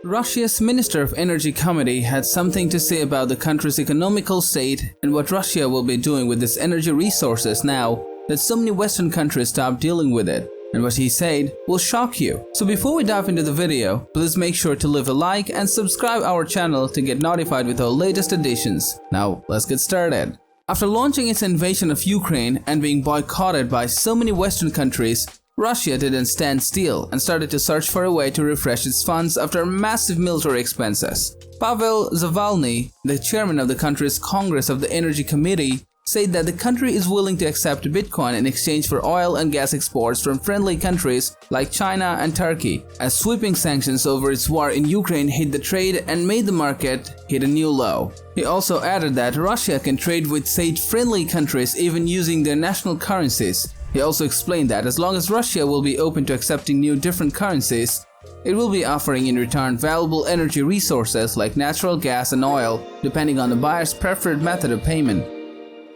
Russia's Minister of Energy Committee had something to say about the country's economical state and what Russia will be doing with its energy resources now that so many Western countries stopped dealing with it. And what he said will shock you. So before we dive into the video, please make sure to leave a like and subscribe our channel to get notified with our latest editions. Now let's get started. After launching its invasion of Ukraine and being boycotted by so many Western countries, Russia didn't stand still and started to search for a way to refresh its funds after massive military expenses. Pavel Zavalny, the chairman of the country's Congress of the Energy Committee, said that the country is willing to accept Bitcoin in exchange for oil and gas exports from friendly countries like China and Turkey, as sweeping sanctions over its war in Ukraine hit the trade and made the market hit a new low. He also added that Russia can trade with state-friendly countries even using their national currencies. He also explained that as long as Russia will be open to accepting new different currencies, it will be offering in return valuable energy resources like natural gas and oil, depending on the buyer's preferred method of payment.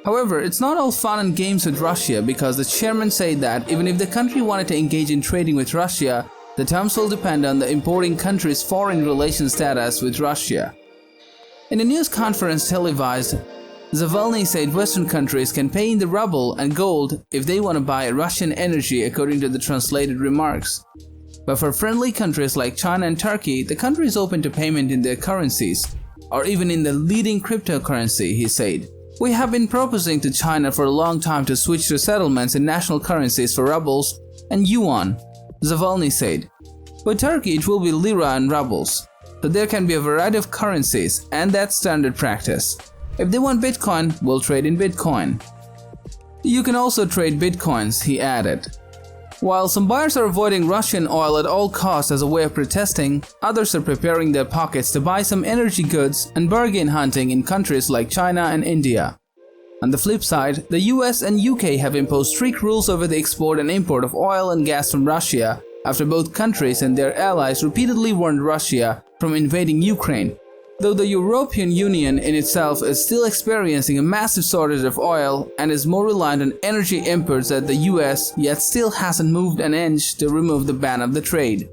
However, it's not all fun and games with Russia because the chairman said that even if the country wanted to engage in trading with Russia, the terms will depend on the importing country's foreign relations status with Russia. In a news conference televised, Zavalny said Western countries can pay in the ruble and gold if they want to buy Russian energy, according to the translated remarks. But for friendly countries like China and Turkey, the country is open to payment in their currencies, or even in the leading cryptocurrency, he said. We have been proposing to China for a long time to switch to settlements in national currencies for rubles and yuan, Zavalny said. With Turkey it will be lira and rubles, so there can be a variety of currencies, and that's standard practice. If they want Bitcoin, we'll trade in Bitcoin. You can also trade Bitcoins, he added. While some buyers are avoiding Russian oil at all costs as a way of protesting, others are preparing their pockets to buy some energy goods and bargain hunting in countries like China and India. On the flip side, the US and UK have imposed strict rules over the export and import of oil and gas from Russia after both countries and their allies repeatedly warned Russia from invading Ukraine. Though the European Union in itself is still experiencing a massive shortage of oil and is more reliant on energy imports than the US, yet still hasn't moved an inch to remove the ban of the trade.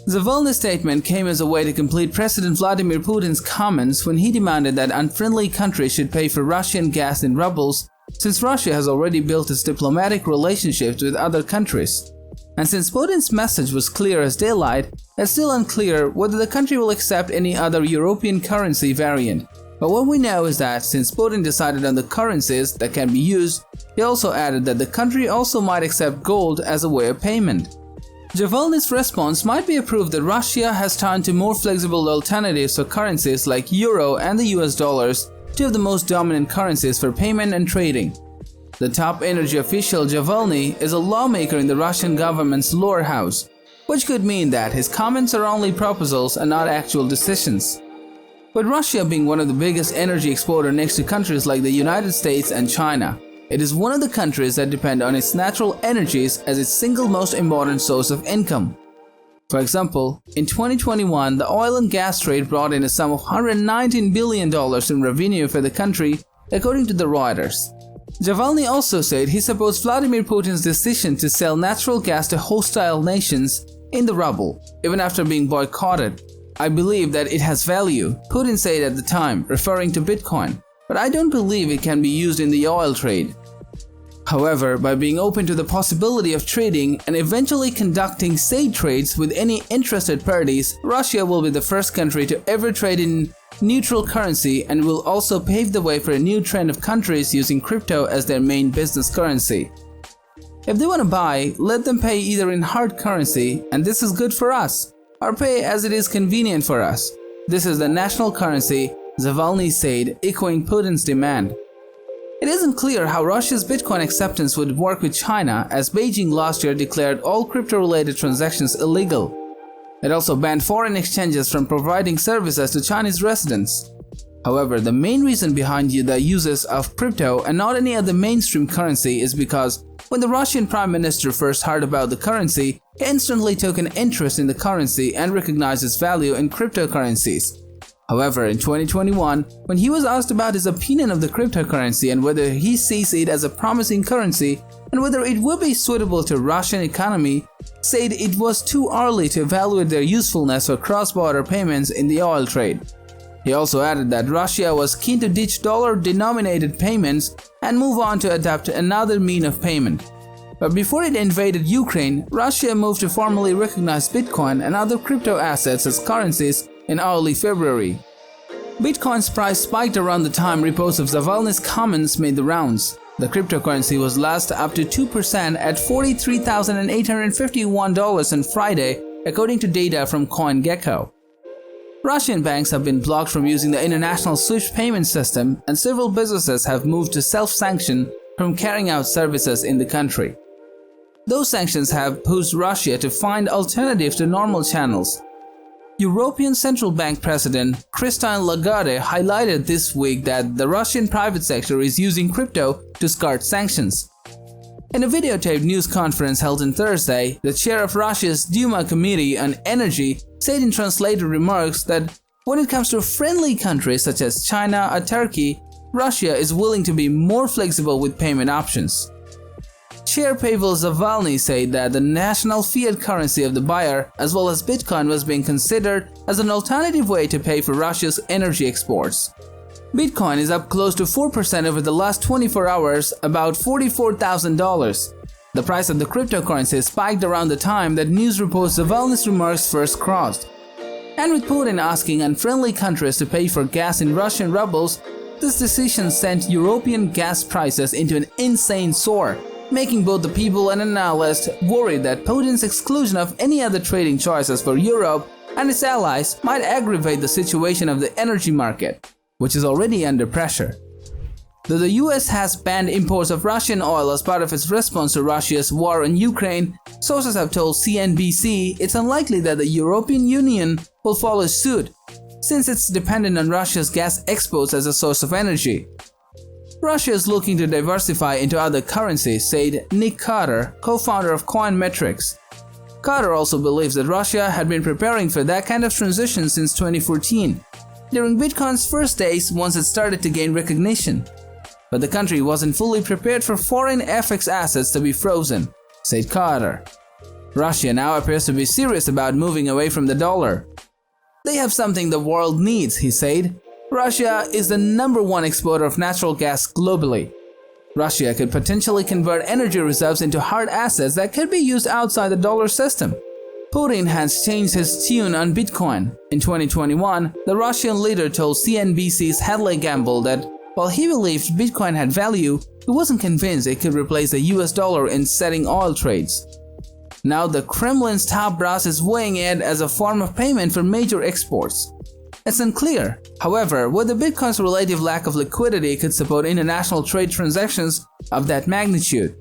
Zavalny's statement came as a way to complete President Vladimir Putin's comments when he demanded that unfriendly countries should pay for Russian gas in rubles, since Russia has already built its diplomatic relationships with other countries. And since Putin's message was clear as daylight, it's still unclear whether the country will accept any other European currency variant. But what we know is that since Putin decided on the currencies that can be used, he also added that the country also might accept gold as a way of payment. Zavalny's response might be a proof that Russia has turned to more flexible alternatives for currencies like euro and the US dollars, two of the most dominant currencies for payment and trading. The top energy official Zavalny is a lawmaker in the Russian government's lower house, which could mean that his comments are only proposals and not actual decisions. With Russia being one of the biggest energy exporters next to countries like the United States and China, it is one of the countries that depend on its natural energies as its single most important source of income. For example, in 2021, the oil and gas trade brought in a sum of $119 billion in revenue for the country, according to the Reuters. Zavalny also said he supports Vladimir Putin's decision to sell natural gas to hostile nations in the ruble, even after being boycotted. I believe that it has value, Putin said at the time, referring to Bitcoin, but I don't believe it can be used in the oil trade. However, by being open to the possibility of trading and eventually conducting state trades with any interested parties, Russia will be the first country to ever trade in neutral currency and will also pave the way for a new trend of countries using crypto as their main business currency. If they want to buy, let them pay either in hard currency, and this is good for us, or pay as it is convenient for us. This is the national currency, Zavalny said, echoing Putin's demand. It isn't clear how Russia's Bitcoin acceptance would work with China, as Beijing last year declared all crypto-related transactions illegal. It also banned foreign exchanges from providing services to Chinese residents. However, the main reason behind the uses of crypto and not any other mainstream currency is because when the Russian Prime Minister first heard about the currency, he instantly took an interest in the currency and recognized its value in cryptocurrencies. However, in 2021, when he was asked about his opinion of the cryptocurrency and whether he sees it as a promising currency and whether it would be suitable to Russian economy, said it was too early to evaluate their usefulness for cross-border payments in the oil trade. He also added that Russia was keen to ditch dollar-denominated payments and move on to adopt another mean of payment. But before it invaded Ukraine, Russia moved to formally recognize Bitcoin and other crypto assets as currencies in early February. Bitcoin's price spiked around the time reports of Zavalny's comments made the rounds. The cryptocurrency was last up to 2% at $43,851 on Friday, according to data from CoinGecko. Russian banks have been blocked from using the international SWIFT payment system, and several businesses have moved to self-sanction from carrying out services in the country. Those sanctions have pushed Russia to find alternatives to normal channels. European Central Bank President Christine Lagarde highlighted this week that the Russian private sector is using crypto to skirt sanctions. In a videotaped news conference held on Thursday, the chair of Russia's Duma Committee on Energy said in translated remarks that when it comes to friendly countries such as China or Turkey, Russia is willing to be more flexible with payment options. Chair Pavel Zavalny said that the national fiat currency of the buyer, as well as Bitcoin, was being considered as an alternative way to pay for Russia's energy exports. Bitcoin is up close to 4% over the last 24 hours, about $44,000. The price of the cryptocurrency spiked around the time that news reports Zavalny's remarks first crossed. And with Putin asking unfriendly countries to pay for gas in Russian rubles, this decision sent European gas prices into an insane soar, making both the people and analysts worried that Putin's exclusion of any other trading choices for Europe and its allies might aggravate the situation of the energy market, which is already under pressure. Though the US has banned imports of Russian oil as part of its response to Russia's war in Ukraine, sources have told CNBC it's unlikely that the European Union will follow suit, since it's dependent on Russia's gas exports as a source of energy. Russia is looking to diversify into other currencies, said Nick Carter, co-founder of Coinmetrics. Carter also believes that Russia had been preparing for that kind of transition since 2014, during Bitcoin's first days once it started to gain recognition. But the country wasn't fully prepared for foreign FX assets to be frozen, said Carter. Russia now appears to be serious about moving away from the dollar. They have something the world needs, he said. Russia is the #1 exporter of natural gas globally. Russia could potentially convert energy reserves into hard assets that could be used outside the dollar system. Putin has changed his tune on Bitcoin. In 2021, the Russian leader told CNBC's Hadley Gamble that while he believed Bitcoin had value, he wasn't convinced it could replace the US dollar in setting oil trades. Now the Kremlin's top brass is weighing it as a form of payment for major exports. It's unclear, however, whether Bitcoin's relative lack of liquidity could support international trade transactions of that magnitude.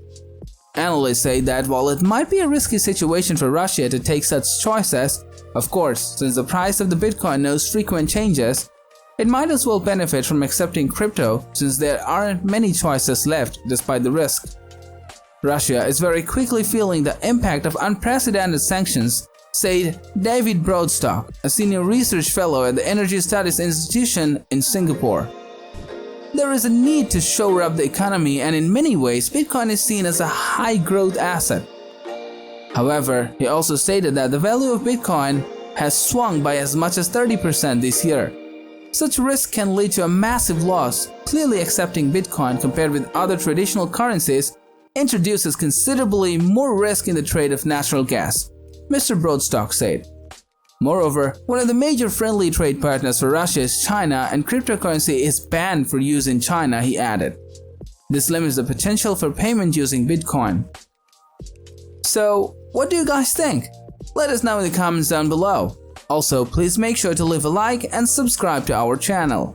Analysts say that while it might be a risky situation for Russia to take such choices, of course, since the price of the Bitcoin knows frequent changes, it might as well benefit from accepting crypto since there aren't many choices left despite the risk. Russia is very quickly feeling the impact of unprecedented sanctions, said David Broadstock, a senior research fellow at the Energy Studies Institution in Singapore. There is a need to shore up the economy, and in many ways, Bitcoin is seen as a high-growth asset. However, he also stated that the value of Bitcoin has swung by as much as 30% this year. Such risk can lead to a massive loss. Clearly, accepting Bitcoin compared with other traditional currencies introduces considerably more risk in the trade of natural gas, Mr. Broadstock said. Moreover, one of the major friendly trade partners for Russia is China, and cryptocurrency is banned for use in China, he added. This limits the potential for payment using Bitcoin. So, what do you guys think? Let us know in the comments down below. Also, please make sure to leave a like and subscribe to our channel.